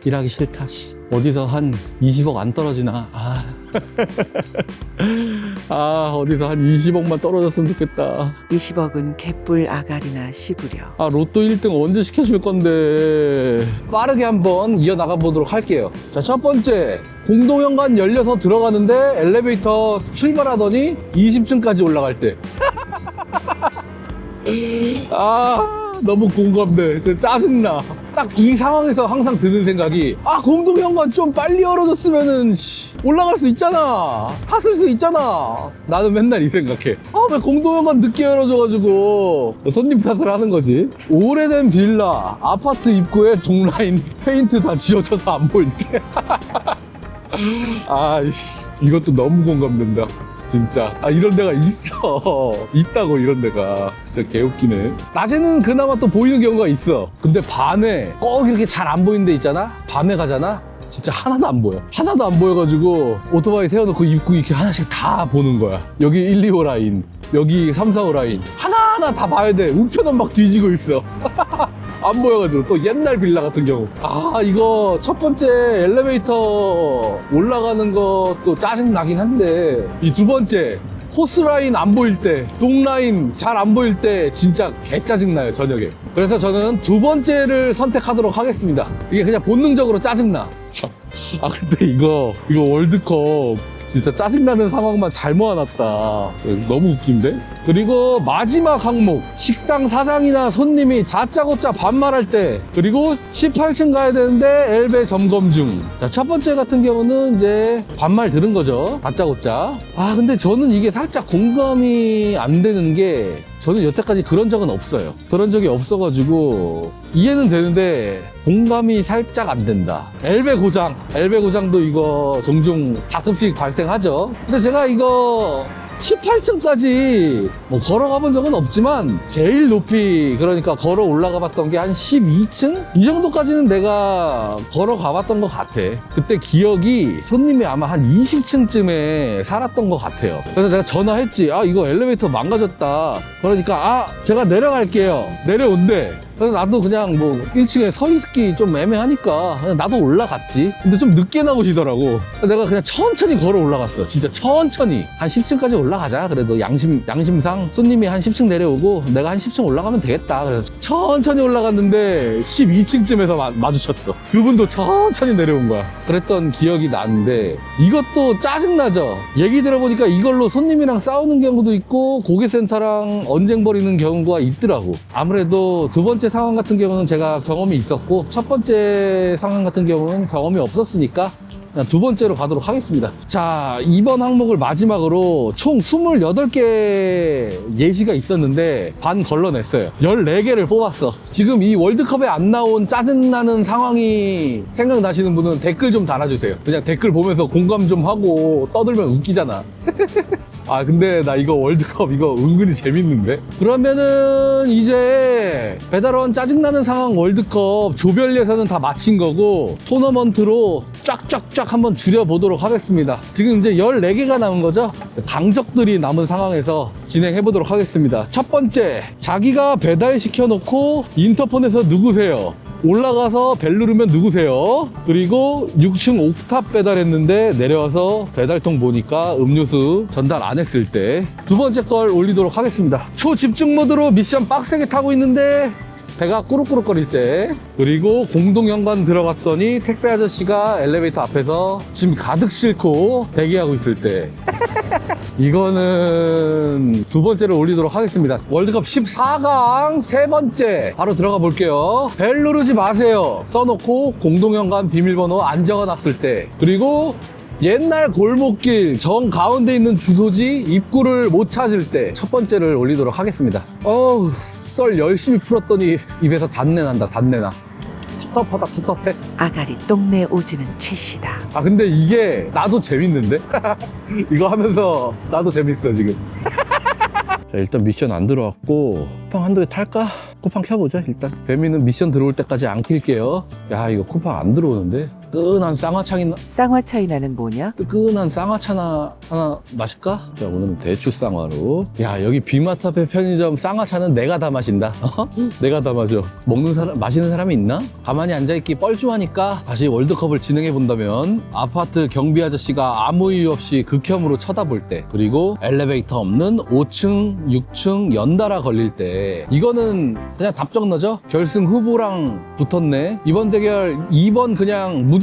일하기 싫다. 어디서 한 20억 안 떨어지나. 어디서 한 20억만 떨어졌으면 좋겠다. 20억은 개뿔 아가리나 씹으려. 로또 1등 언제 시켜줄 건데. 빠르게 한번 이어나가 보도록 할게요. 자, 첫 번째, 공동현관 열려서 들어가는데 엘리베이터 출발하더니 20층까지 올라갈 때. 너무 공감돼. 짜증나. 딱 이 상황에서 항상 드는 생각이, 아, 공동현관 좀 빨리 열어줬으면은 올라갈 수 있잖아, 탔을 수 있잖아. 나는 맨날 이 생각해. 아, 왜 공동현관 늦게 열어줘가지고 손님 탓을 하는 거지. 오래된 빌라 아파트 입구에 동라인 페인트 다 지워져서 안 보일 때 아이씨, 이것도 너무 공감된다 진짜. 아, 이런 데가 있어. 있다고, 이런 데가. 진짜 개웃기네. 낮에는 그나마 또 보이는 경우가 있어. 근데 밤에 꼭 이렇게 잘 안 보이는 데 있잖아? 밤에 가잖아? 진짜 하나도 안 보여. 하나도 안 보여가지고 오토바이 세워놓고 입구 이렇게 하나씩 다 보는 거야. 여기 1, 2호 라인, 여기 3, 4호 라인 하나하나 다 봐야 돼. 우편은 막 뒤지고 있어. 안 보여가지고. 또 옛날 빌라 같은 경우, 아, 이거 첫 번째 엘리베이터 올라가는 것도 짜증나긴 한데, 이 두 번째 호스라인 안 보일 때, 동라인 잘 안 보일 때 진짜 개 짜증나요, 저녁에. 그래서 저는 두 번째를 선택하도록 하겠습니다. 이게 그냥 본능적으로 짜증나. 아, 근데 이거 월드컵 진짜 짜증나는 상황만 잘 모아놨다. 너무 웃긴데? 그리고 마지막 항목, 식당 사장이나 손님이 다짜고짜 반말할 때, 그리고 18층 가야 되는데 엘베 점검 중. 자, 첫 번째 같은 경우는 이제 반말 들은 거죠, 다짜고짜. 아, 근데 저는 이게 살짝 공감이 안 되는 게, 저는 여태까지 그런 적은 없어요. 그런 적이 없어가지고 이해는 되는데 공감이 살짝 안 된다. 엘베 고장도 이거 종종 가끔씩 발생하죠. 근데 제가 이거 18층까지 뭐 걸어가 본 적은 없지만 제일 높이, 그러니까 걸어 올라가 봤던 게 한 12층? 이 정도까지는 내가 걸어가 봤던 것 같아. 그때 기억이 손님이 아마 한 20층쯤에 살았던 것 같아요. 그래서 내가 전화했지. 아, 이거 엘리베이터 망가졌다. 그러니까, 아, 제가 내려갈게요. 내려온대. 그래서 나도 그냥 뭐 1층에 서 있기 좀 애매하니까 그냥 나도 올라갔지. 근데 좀 늦게 나오시더라고. 내가 그냥 천천히 걸어 올라갔어. 진짜 천천히. 한 10층까지 올라가자. 그래도 양심상 손님이 한 10층 내려오고 내가 한 10층 올라가면 되겠다. 그래서 천천히 올라갔는데 12층쯤에서 마주쳤어. 그분도 천천히 내려온 거야. 그랬던 기억이 나는데, 이것도 짜증나죠. 얘기 들어보니까 이걸로 손님이랑 싸우는 경우도 있고 고객센터랑 언쟁 벌이는 경우가 있더라고. 아무래도 두 번째 상황 같은 경우는 제가 경험이 있었고, 첫 번째 상황 같은 경우는 경험이 없었으니까 그냥 두 번째로 가도록 하겠습니다. 자, 이번 항목을 마지막으로 총 28개 예시가 있었는데 반 걸러냈어요. 14개를 뽑았어. 지금 이 월드컵에 안 나온 짜증나는 상황이 생각나시는 분은 댓글 좀 달아주세요. 그냥 댓글 보면서 공감 좀 하고 떠들면 웃기잖아. 아, 근데 나 이거 월드컵 이거 은근히 재밌는데? 그러면은 이제 배달원 짜증나는 상황 월드컵 조별 예선은 다 마친 거고, 토너먼트로 쫙쫙쫙 한번 줄여보도록 하겠습니다. 지금 이제 14개가 남은 거죠? 강적들이 남은 상황에서 진행해보도록 하겠습니다. 첫 번째, 자기가 배달시켜놓고 인터폰에서 누구세요? 올라가서 벨 누르면 누구세요? 그리고 6층 옥탑 배달했는데 내려와서 배달통 보니까 음료수 전달 안 했을 때. 두 번째 걸 올리도록 하겠습니다. 초집중 모드로 미션 빡세게 타고 있는데 배가 꾸룩꾸룩거릴 때. 그리고 공동현관 들어갔더니 택배 아저씨가 엘리베이터 앞에서 짐 가득 싣고 대기하고 있을 때. 이거는 두 번째를 올리도록 하겠습니다. 월드컵 14강 세 번째 바로 들어가 볼게요. 벨 누르지 마세요 써놓고 공동현관 비밀번호 안 적어놨을 때. 그리고 옛날 골목길 정 가운데 있는 주소지 입구를 못 찾을 때. 첫 번째를 올리도록 하겠습니다. 어우, 썰 열심히 풀었더니 입에서 단내 난다. 단내나. 텁텁하다. 텁텁해. 아가리 똥내 오지는 최씨다. 아, 근데 이게 나도 재밌는데? 이거 하면서 나도 재밌어 지금. 자, 일단 미션 안 들어왔고 쿠팡 한두 개 탈까? 쿠팡 켜보자. 일단 배미는 미션 들어올 때까지 안 킬게요. 야, 이거 쿠팡 안 들어오는데? 뜨끈한 쌍화차이나, 쌍화차이나는 뭐냐? 뜨끈한 쌍화차나 하나 마실까? 자, 오늘은 대추 쌍화로. 야, 여기 비마트 앞에 편의점 쌍화차는 내가 다 마신다. 어? 내가 다 마셔. 먹는 사람, 마시는 사람이 있나? 가만히 앉아있기 뻘쭘하니까 다시 월드컵을 진행해본다면, 아파트 경비 아저씨가 아무 이유 없이 극혐으로 쳐다볼 때, 그리고 엘리베이터 없는 5층, 6층 연달아 걸릴 때. 이거는 그냥 답정너죠? 결승 후보랑 붙었네. 이번 대결 2번 그냥 무조건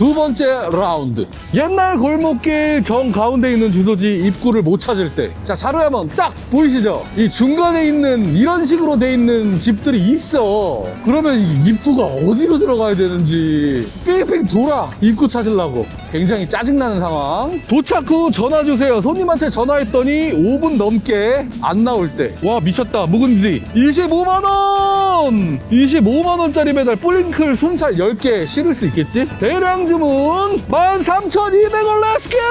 두 번째 라운드. 옛날 골목길 정 가운데 있는 주소지 입구를 못 찾을 때. 자, 자료에 한번 딱 보이시죠? 이 중간에 있는 이런 식으로 돼 있는 집들이 있어. 그러면 이 입구가 어디로 들어가야 되는지 뺑뺑 돌아. 입구 찾으려고. 굉장히 짜증나는 상황. 도착 후 전화 주세요. 손님한테 전화했더니 5분 넘게 안 나올 때. 와, 미쳤다. 묵은지 25만원! 25만원짜리 배달 뿌링클 순살 10개 실을 수 있겠지? 대량 주문 13,200원. 렛츠 겟 잇!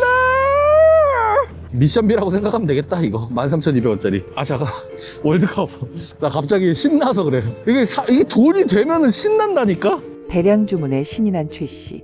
미션비라고 생각하면 되겠다. 이거 13,200원짜리. 아, 잠깐. 월드컵. 나 갑자기 신나서 그래. 이게 돈이 되면은 신난다니까? 대량 주문에 신이 난 최씨.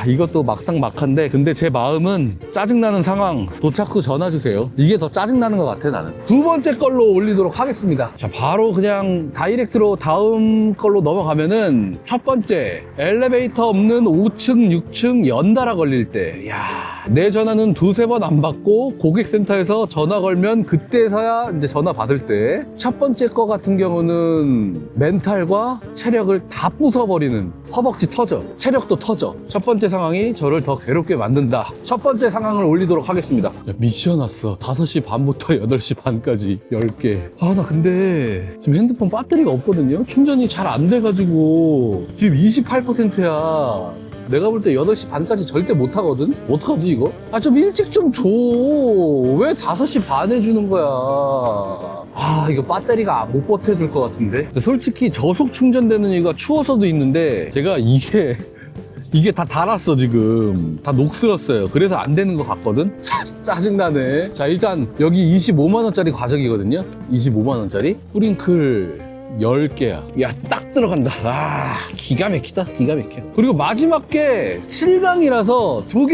이것도 막상막한데, 근데 제 마음은 짜증나는 상황. 도착 후 전화 주세요. 이게 더 짜증나는 것 같아, 나는. 두 번째 걸로 올리도록 하겠습니다. 자, 바로 그냥 다이렉트로 다음 걸로 넘어가면은 첫 번째, 엘리베이터 없는 5층, 6층 연달아 걸릴 때. 야, 내 전화는 두세 번 안 받고 고객센터에서 전화 걸면 그때서야 이제 전화 받을 때. 첫 번째 거 같은 경우는 멘탈과 체력을 다 부숴버리는, 허벅지 터져, 체력도 터져. 첫 번째 상황이 저를 더 괴롭게 만든다. 첫 번째 상황을 올리도록 하겠습니다. 야, 미션 왔어. 5시 반부터 8시 반까지 10개. 아, 나 근데 지금 핸드폰 배터리가 없거든요. 충전이 잘 안 돼가지고 지금 28%야. 내가 볼 때 8시 반까지 절대 못 하거든? 어떡하지, 이거? 아, 좀 일찍 좀 줘. 왜 5시 반에 주는 거야? 아, 이거 배터리가 못 버텨줄 것 같은데? 솔직히 저속 충전되는 이유가 추워서도 있는데, 제가 이게 다 닳았어, 지금. 다 녹슬었어요. 그래서 안 되는 것 같거든? 짜증나네. 자, 일단 여기 25만원짜리 과정이거든요? 25만원짜리? 뿌링클 10개야. 야, 딱 들어간다. 아, 기가 막히다. 기가 막혀. 그리고 마지막 게 7강이라서 두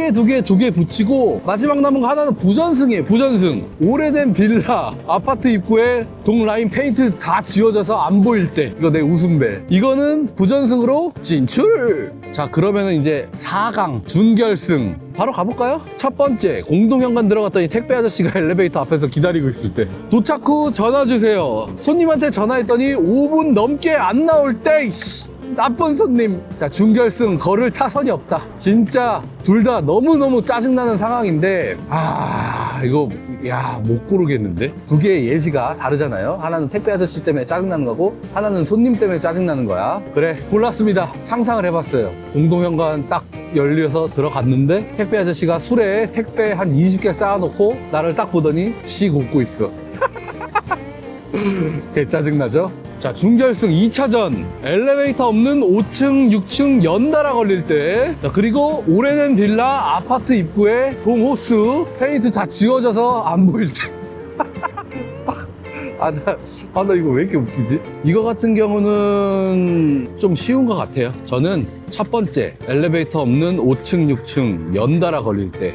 개 붙이고 마지막 남은 거 하나는 부전승이에요. 부전승. 오래된 빌라 아파트 입구에 동라인 페인트 다 지워져서 안 보일 때. 이거 내 웃음벨. 이거는 부전승으로 진출. 자, 그러면은 이제 4강 준결승 바로 가볼까요? 첫 번째, 공동현관 들어갔더니 택배 아저씨가 엘리베이터 앞에서 기다리고 있을 때. 도착 후 전화 주세요. 손님한테 전화했더니 5분 넘게 안 나올 때. 나쁜 손님. 자, 준결승 걸을 타선이 없다. 진짜 둘 다 너무너무 짜증나는 상황인데, 이거 못 고르겠는데? 두 개의 예시가 다르잖아요. 하나는 택배 아저씨 때문에 짜증나는 거고, 하나는 손님 때문에 짜증나는 거야. 그래, 골랐습니다. 상상을 해봤어요. 공동현관 딱 열려서 들어갔는데 택배 아저씨가 술에 택배 한 20개 쌓아놓고 나를 딱 보더니 씩 웃고 있어. 개 짜증나죠? 자, 준결승 2차전. 엘리베이터 없는 5층, 6층 연달아 걸릴 때. 자, 그리고 오래된 빌라 아파트 입구에 동호수 페인트 다 지워져서 안 보일 때. 나 이거 왜 이렇게 웃기지? 이거 같은 경우는 좀 쉬운 것 같아요. 저는 첫 번째, 엘리베이터 없는 5층, 6층 연달아 걸릴 때.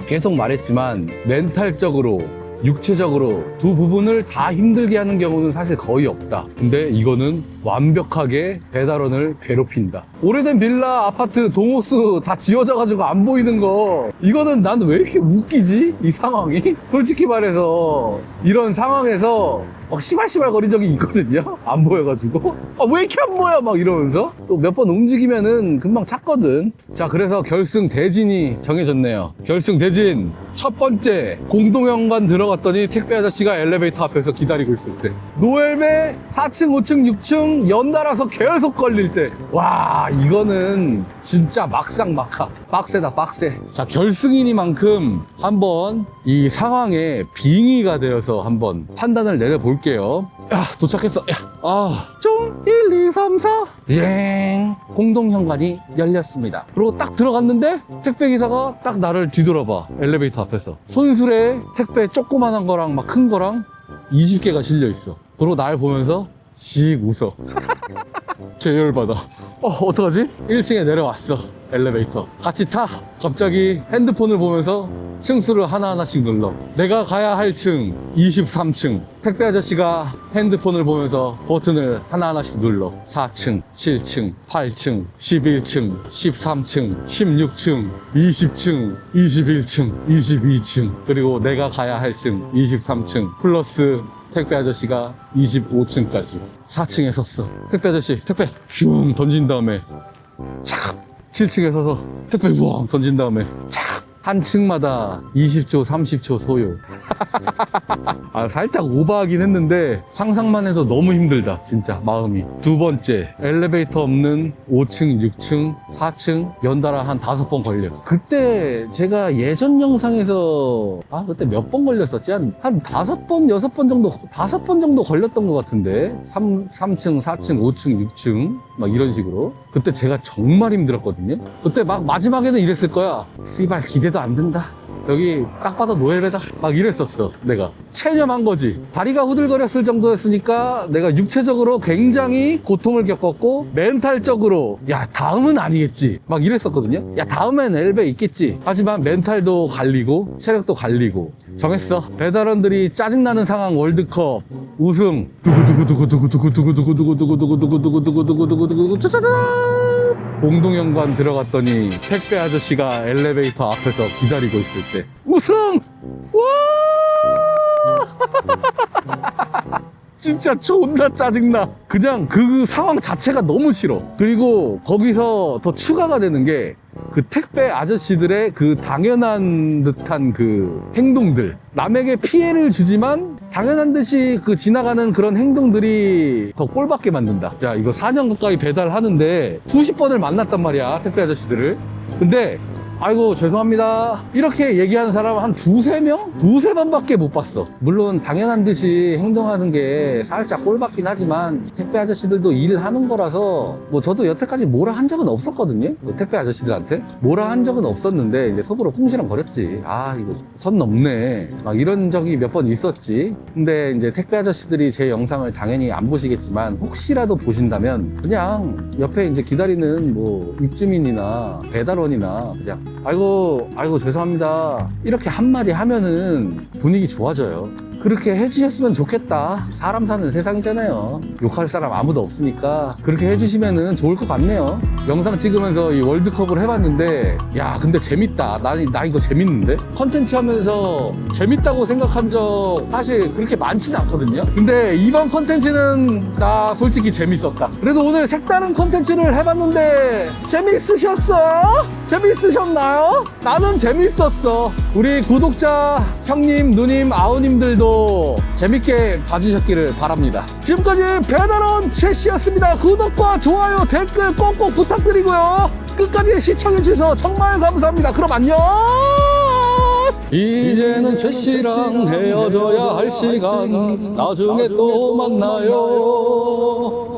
계속 말했지만 멘탈적으로, 육체적으로 두 부분을 다 힘들게 하는 경우는 사실 거의 없다. 근데 이거는 완벽하게 배달원을 괴롭힌다. 오래된 빌라 아파트 동호수 다 지워져가지고 안 보이는 거, 이거는 난 왜 이렇게 웃기지? 이 상황이? 솔직히 말해서 이런 상황에서 막 시발시발 거린 적이 있거든요. 안 보여가지고 왜 이렇게 안 보여? 막 이러면서 또 몇 번 움직이면은 금방 찾거든. 자, 그래서 결승 대진이 정해졌네요. 결승 대진 첫 번째, 공동현관 들어갔더니 택배 아저씨가 엘리베이터 앞에서 기다리고 있을 때. 노엘배 4층, 5층, 6층 연달아서 계속 걸릴 때. 와, 이거는 진짜 막상막하. 빡세다, 빡세. 자, 결승이니만큼 한번 이 상황에 빙의가 되어서 한번 판단을 내려볼게요. 야, 도착했어. 좀 1, 2, 3, 4. 쟁. 공동현관이 열렸습니다. 그리고 딱 들어갔는데 택배기사가 딱 나를 뒤돌아봐. 엘리베이터 앞에서. 손수레에 택배 조그만한 거랑 막 큰 거랑 20개가 실려있어. 그리고 날 보면서 씩 웃어. 계열받아. 어떡하지? 1층에 내려왔어. 엘리베이터 같이 타. 갑자기 핸드폰을 보면서 층수를 하나하나씩 눌러. 내가 가야 할 층 23층. 택배 아저씨가 핸드폰을 보면서 버튼을 하나하나씩 눌러. 4층, 7층, 8층, 11층, 13층, 16층, 20층, 21층, 22층. 그리고 내가 가야 할 층 23층 플러스 택배 아저씨가 25층까지 4층에 섰어. 택배 아저씨 택배 슝 던진 다음에 착 7층에 서서 택배 우왕 던진 다음에 착! 한 층마다 20초, 30초 소요. 아, 살짝 오버하긴 했는데 상상만 해도 너무 힘들다. 진짜 마음이. 두 번째, 엘리베이터 없는 5층, 6층, 4층 연달아 한 5번 걸려. 그때 제가 예전 영상에서 그때 몇 번 걸렸었지? 한 5번, 6번 정도, 5번 정도 걸렸던 것 같은데 3층, 4층, 5층, 6층 막 이런 식으로. 그때 제가 정말 힘들었거든요. 그때 막 마지막에는 이랬을 거야. 씨발 기대도 안 된다. 여기 딱 봐도 노엘배다. 막 이랬었어, 내가. 체념한 거지. 다리가 후들거렸을 정도였으니까 내가 육체적으로 굉장히 고통을 겪었고, 멘탈적으로, 야, 다음은 아니겠지. 막 이랬었거든요. 야, 다음엔 엘베 있겠지. 하지만 멘탈도 갈리고, 체력도 갈리고. 정했어. 배달원들이 짜증나는 상황 월드컵 우승. 두구두구두구두구두구두구두구두구두구두구두구두구두구두구두구두구두구 짜자잔! 공동연관 들어갔더니 택배 아저씨가 엘리베이터 앞에서 기다리고 있을 때 우승! 와! 진짜 존나 짜증나. 그냥 그 상황 자체가 너무 싫어. 그리고 거기서 더 추가가 되는 게 그 택배 아저씨들의 그 당연한 듯한 그 행동들. 남에게 피해를 주지만 당연한 듯이 그 지나가는 그런 행동들이 더 꼴받게 만든다. 야, 이거 4년 가까이 배달하는데 수십 번을 만났단 말이야, 택배 아저씨들을. 근데 아이고 죄송합니다 이렇게 얘기하는 사람은 한 두세 명? 두세 번밖에 못 봤어. 물론 당연한 듯이 행동하는 게 살짝 꼴받긴 하지만 택배 아저씨들도 일하는 거라서 뭐 저도 여태까지 뭐라 한 적은 없었거든요. 뭐 택배 아저씨들한테 뭐라 한 적은 없었는데 이제 속으로 쿵시렁 거렸지. 아, 이거 선 넘네 막 이런 적이 몇 번 있었지. 근데 이제 택배 아저씨들이 제 영상을 당연히 안 보시겠지만 혹시라도 보신다면 그냥 옆에 이제 기다리는 뭐 입주민이나 배달원이나 그냥 아이고 죄송합니다 이렇게 한마디 하면은 분위기 좋아져요. 그렇게 해주셨으면 좋겠다. 사람 사는 세상이잖아요. 욕할 사람 아무도 없으니까 그렇게 해주시면은 좋을 것 같네요. 영상 찍으면서 이 월드컵을 해봤는데 야, 근데 재밌다. 나 이거 재밌는데? 컨텐츠 하면서 재밌다고 생각한 적 사실 그렇게 많지는 않거든요. 근데 이번 컨텐츠는 나 솔직히 재밌었다. 그래도 오늘 색다른 컨텐츠를 해봤는데 재밌으셨어요? 재밌으셨나요? 나는 재밌었어. 우리 구독자 형님, 누님, 아우님들도 재밌게 봐주셨기를 바랍니다. 지금까지 배달원 제시였습니다. 구독과 좋아요, 댓글 꼭꼭 부탁드리고요. 끝까지 시청해주셔서 정말 감사합니다. 그럼 안녕! 이제는 제시랑 헤어져야 할 시간. 나중에 또 만나요.